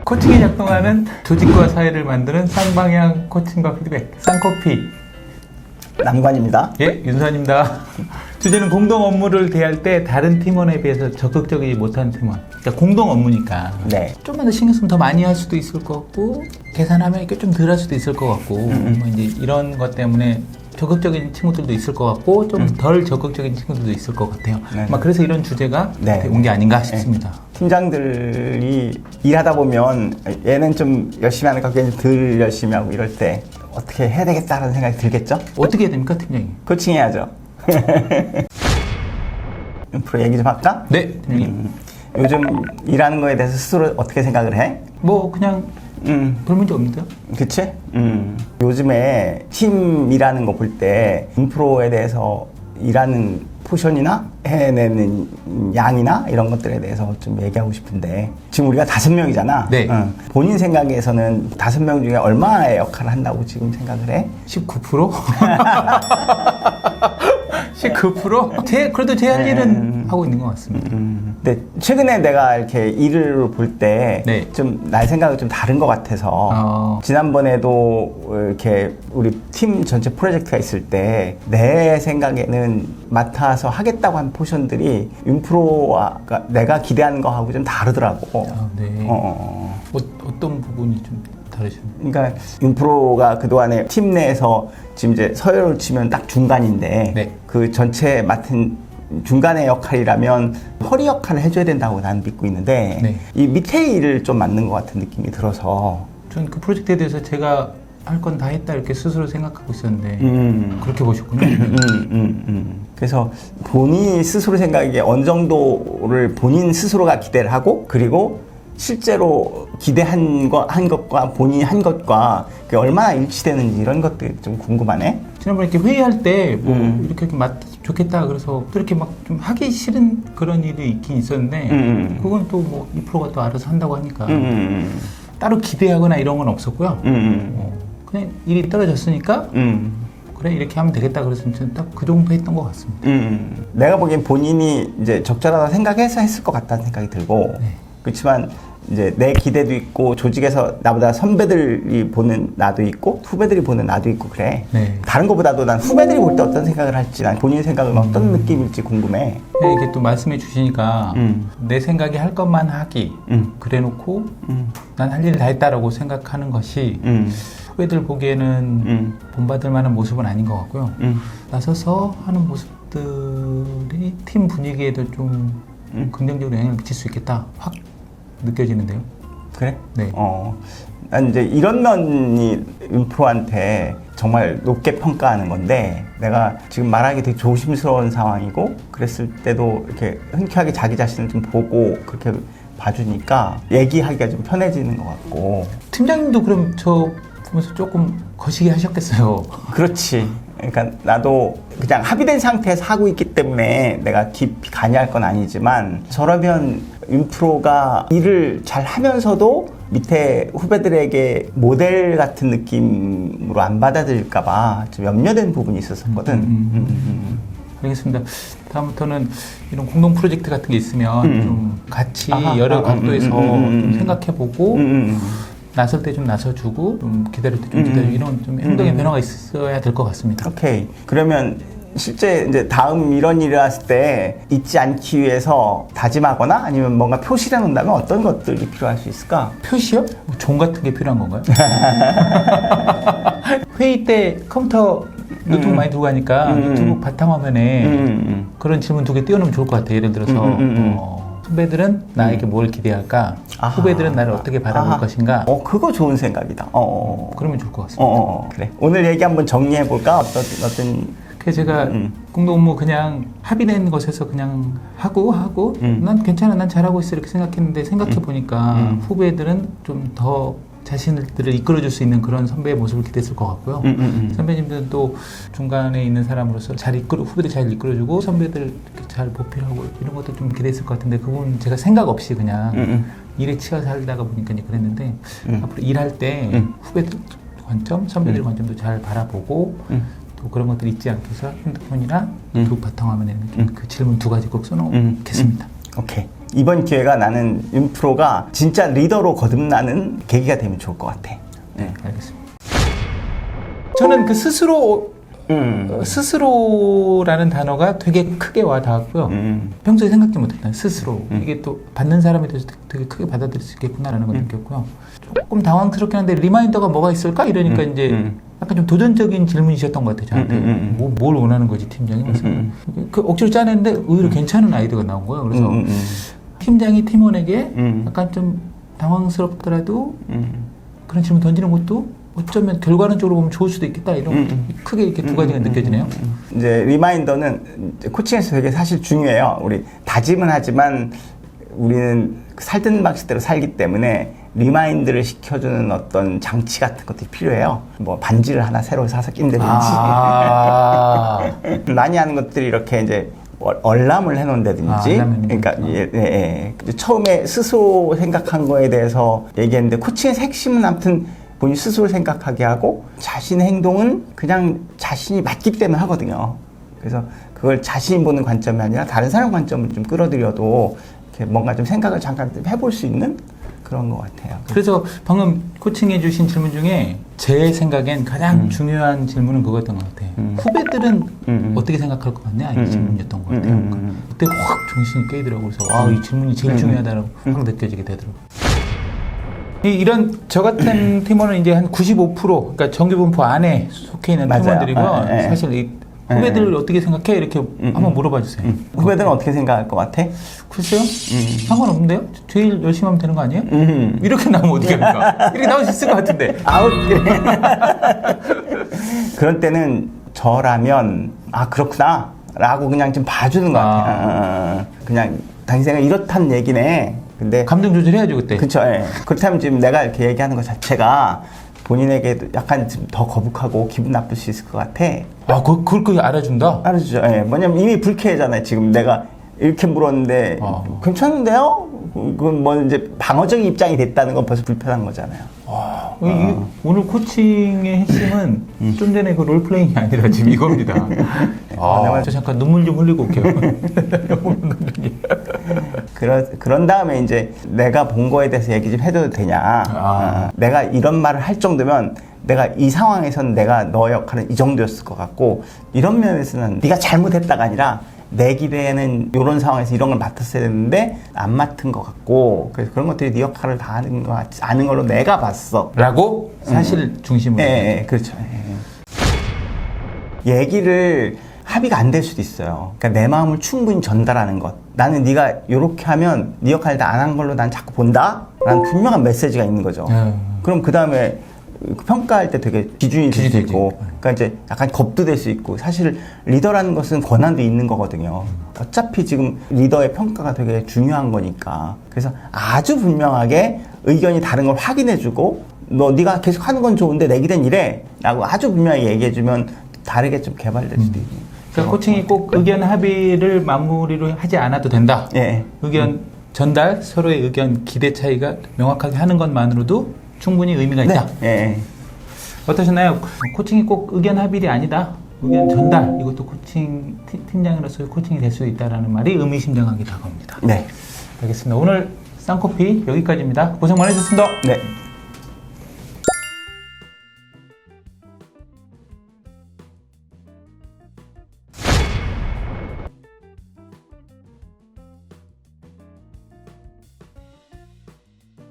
코칭이 작동하는 조직과 사회를 만드는 쌍방향 코칭과 피드백, 쌍코피. 남관입니다. 예, 윤선입니다. 주제는 공동 업무를 대할 때 다른 팀원에 비해서 적극적이지 못한 팀원. 그러니까 공동 업무니까. 네. 좀만 더 신경 쓰면 더 많이 할 수도 있을 것 같고, 계산하면 이렇게 좀 덜 할 수도 있을 것 같고, 뭐 이제 이런 것 때문에 적극적인 친구들도 있을 것 같고, 좀 덜 적극적인 친구들도 있을 것 같아요. 네. 막 그래서 이런 주제가 네. 온 게 아닌가 싶습니다. 팀장들이 일하다 보면 얘는 좀 열심히 하는 것 같고 얘는 덜 열심히 하고 이럴 때 어떻게 해야 되겠다라는 생각이 들겠죠? 어떻게 해야 됩니까, 팀장님? 코칭해야죠. 앞으로 얘기 좀 할까? 네, 팀장님. 요즘 일하는 거에 대해서 스스로 어떻게 생각을 해? 뭐 그냥 별 문제 없는데요? 그치? 요즘에 팀 일하는 거 볼 때 인프로에 대해서 일하는 포션이나 해내는 양이나 이런 것들에 대해서 좀 얘기하고 싶은데 지금 우리가 5명이잖아. 네. 본인 생각에서는 5명 중에 얼마의 역할을 한다고 지금 생각을 해? 19%? 19%? 그래도 제 할 일은 하고 있는 것 같습니다. 근데 최근에 내가 이렇게 일을 볼 때 네. 좀 나의 생각이 좀 다른 것 같아서 지난번에도 이렇게 우리 팀 전체 프로젝트가 있을 때 내 생각에는 맡아서 하겠다고 한 포션들이 윤프로와 내가 기대하는 거하고 좀 다르더라고. 아, 네. 어떤 부분이 좀 다르십니까? 그러니까 윤프로가 그동안에 팀 내에서 지금 이제 서열을 치면 딱 중간인데 네. 그 전체 맡은 중간의 역할이라면 허리 역할을 해줘야 된다고 나는 믿고 있는데 네. 이 밑에 일을 좀 맡는 것 같은 느낌이 들어서 전 그 프로젝트에 대해서 제가 할 건 다 했다 이렇게 스스로 생각하고 있었는데 그렇게 보셨군요. 그래서 본인이 스스로 생각하기에 어느 정도를 본인 스스로가 기대를 하고 그리고 실제로 기대한 한 것과 본인이 한 것과 그게 얼마나 일치되는지 이런 것들이 좀 궁금하네. 지난번에 이렇게 회의할 때 뭐 이렇게 좋겠다 그래서 또 이렇게 막 좀 하기 싫은 그런 일이 있긴 있었는데 그건 또 뭐 이 프로가 또 알아서 한다고 하니까 따로 기대하거나 이런 건 없었고요. 그냥 일이 떨어졌으니까 그래 이렇게 하면 되겠다 그래서 딱 그 정도 했던 것 같습니다. 내가 보기엔 본인이 이제 적절하다 생각해서 했을 것 같다는 생각이 들고 네. 그렇지만 이제 내 기대도 있고 조직에서 나보다 선배들이 보는 나도 있고 후배들이 보는 나도 있고 그래. 네. 다른 것보다도 난 후배들이 볼 때 어떤 생각을 할지 난 본인 생각은 어떤 느낌일지 궁금해. 이렇게 또 말씀해 주시니까 내 생각이 할 것만 하기 그래 놓고 난 할 일 다 했다라고 생각하는 것이 후배들 보기에는 본받을 만한 모습은 아닌 것 같고요. 나서서 하는 모습들이 팀 분위기에도 좀 긍정적으로 영향을 미칠 수 있겠다 확 느껴지는데요. 그래? 네. 난 이제 이런 면이 윤프로한테 정말 높게 평가하는 건데 내가 지금 말하기 되게 조심스러운 상황이고 그랬을 때도 이렇게 흔쾌하게 자기 자신을 좀 보고 그렇게 봐주니까 얘기하기가 좀 편해지는 것 같고. 팀장님도 그럼 저 보면서 조금 거시기 하셨겠어요. 그렇지. 그러니까 나도 그냥 합의된 상태에서 하고 있기 때문에 내가 깊이 관여할 건 아니지만 저러면 윤프로가 일을 잘 하면서도 밑에 후배들에게 모델 같은 느낌으로 안 받아들일까봐 좀 염려된 부분이 있었거든. 알겠습니다. 다음부터는 이런 공동 프로젝트 같은 게 있으면 좀 같이 여러 각도에서 좀 생각해보고 나설 때 좀 나서주고 좀 기다릴 때 좀 기다리고 이런 좀 행동의 변화가 있어야 될 것 같습니다. 오케이. 그러면 실제 이제 다음 이런 일을 했을 때 잊지 않기 위해서 다짐하거나 아니면 뭔가 표시를 놓는다면 어떤 것들이 필요할 수 있을까? 표시요? 뭐 종 같은 게 필요한 건가요? 회의 때 컴퓨터 노트북 많이 두고 가니까 노트북 바탕화면에 그런 질문 2개 띄워놓으면 좋을 것 같아요. 예를 들어서 후배들은 나에게 뭘 기대할까? 후배들은 나를 어떻게 바라볼 것인가? 그거 좋은 생각이다. 그러면 좋을 것 같습니다. 그래. 오늘 얘기 한번 정리해 볼까? 어떤 그래서 제가 공동 업무 그냥 합의된 것에서 그냥 하고 난 괜찮아, 난 잘하고 있어 이렇게 생각했는데 생각해 보니까 후배들은 좀 더 자신들을 이끌어줄 수 있는 그런 선배의 모습을 기대했을 것 같고요. 선배님들은 또 중간에 있는 사람으로서 후배들 잘 이끌어주고 선배들 이렇게 잘 보필하고 이런 것도 좀 기대했을 것 같은데 그건 제가 생각 없이 그냥 일에 치여 살다가 보니까 이제 그랬는데 앞으로 일할 때 후배들 관점, 선배들 관점도 잘 바라보고 또 그런 것들 잊지 않기 위해서 핸드폰이나 그 바탕화면에는 좀 그 질문 2가지 꼭 써놓겠습니다. 오케이. 이번 기회가 나는 윤프로가 진짜 리더로 거듭나는 계기가 되면 좋을 것 같아. 네. 알겠습니다. 저는 그 스스로라는 단어가 되게 크게 와 닿았고요. 평소에 생각지 못했던 스스로. 이게 또 받는 사람에 대해서 되게 크게 받아들일 수 있겠구나라는 걸 느꼈고요. 조금 당황스럽긴 한데 리마인더가 뭐가 있을까? 이러니까 이제 약간 좀 도전적인 질문이셨던 것 같아요. 저한테. 뭘 원하는 거지, 팀장이? 그 억지로 짜냈는데 의외로 괜찮은 아이디어가 나온 거예요. 그래서 팀장이 팀원에게 약간 좀 당황스럽더라도 그런 질문 던지는 것도 어쩌면 결과론적으로 보면 좋을 수도 있겠다. 이런 크게 이렇게 두 가지가 느껴지네요. 이제 리마인더는 이제 코칭에서 되게 사실 중요해요. 우리 다짐은 하지만 우리는 살던 방식대로 살기 때문에 리마인드를 시켜주는 어떤 장치 같은 것들이 필요해요. 뭐 반지를 하나 새로 사서 낀다든지. 많이 하는 것들이 이렇게 이제 얼람을 해놓는다든지. 그러니까 처음에 스스로 생각한 거에 대해서 얘기했는데 코칭의 핵심은 아무튼 본인 스스로 생각하게 하고 자신의 행동은 그냥 자신이 맞기 때문에 하거든요. 그래서 그걸 자신이 보는 관점이 아니라 다른 사람 관점을 좀 끌어들여도 이렇게 뭔가 좀 생각을 잠깐 해볼 수 있는 그런 것 같아요. 그래서 방금 코칭해 주신 질문 중에 제 생각엔 가장 중요한 질문은 그거였던 것 같아요. 후배들은 어떻게 생각할 것 같냐? 이 질문이었던 것 같아요. 그때 확 정신이 깨이더라고요. 그래서 와, 이 질문이 제일 중요하다고 확 느껴지게 되더라고요. 이런 저 같은 팀원은 이제 한 95% 그러니까 정규분포 안에 속해 있는 맞아요. 팀원들이고 네. 사실 이 후배들 어떻게 생각해? 이렇게 한번 물어봐 주세요. 후배들은 어떻게 생각할 것 같아? 글쎄요? 상관없는데요? 제일 열심히 하면 되는 거 아니에요? 이렇게 나오면 어떻게 합니까? 이렇게 나올 수 있을 것 같은데. 아웃. 그런 때는 저라면 아 그렇구나 라고 그냥 좀 봐주는 것 같아요. 그냥 당신은 이렇단 얘기네. 근데 감정 조절해야죠 그때. 그렇죠. 예. 그렇다면 지금 내가 이렇게 얘기하는 것 자체가 본인에게도 약간 좀 더 거북하고 기분 나쁠 수 있을 것 같아. 아, 그걸 알아준다? 알아주죠. 예. 뭐냐면 이미 불쾌하잖아요. 지금 내가 이렇게 물었는데 괜찮은데요? 그건 뭐 이제 방어적인 입장이 됐다는 건 벌써 불편한 거잖아요. 오늘 코칭의 핵심은 좀 전에 그 롤플레잉이 아니라 지금 이겁니다. 저 잠깐 눈물 좀 흘리고 올게요. 그런 다음에 이제 내가 본 거에 대해서 얘기 좀 해도 되냐. 내가 이런 말을 할 정도면 내가 이 상황에서는 내가 너 역할은 이 정도였을 것 같고 이런 면에서는 네가 잘못했다가 아니라 내 기대에는 이런 상황에서 이런 걸 맡았어야 됐는데 안 맡은 것 같고 그래서 그런 것들이 네 역할을 다 하는 거 같지 않은 걸로 내가 봤어 라고 사실 중심으로 그렇죠. 얘기를 합의가 안 될 수도 있어요. 그러니까 내 마음을 충분히 전달하는 것. 나는 네가 이렇게 하면 네 역할을 다 안 한 걸로 난 자꾸 본다? 라는 분명한 메시지가 있는 거죠. 그럼 그 다음에 평가할 때 되게 기준이 될 수 있고, 그러니까 이제 약간 겁도 될 수 있고, 사실 리더라는 것은 권한도 있는 거거든요. 어차피 지금 리더의 평가가 되게 중요한 거니까. 그래서 아주 분명하게 의견이 다른 걸 확인해주고, 네가 계속 하는 건 좋은데 내 기대는 이래 라고 아주 분명하게 얘기해주면 다르게 좀 개발될 수도 있는. 그러니까 코칭이 꼭 의견 합의를 마무리로 하지 않아도 된다. 의견 전달, 서로의 의견 기대 차이가 명확하게 하는 것만으로도 충분히 의미가 있다. 어떠셨나요? 코칭이 꼭 의견 합의이 아니다. 의견 전달, 이것도 코칭 팀장으로서의 코칭이 될 수 있다라는 말이 의미심장하게 다가옵니다. 네. 알겠습니다. 오늘 쌍코피 여기까지입니다. 고생 많으셨습니다. 네.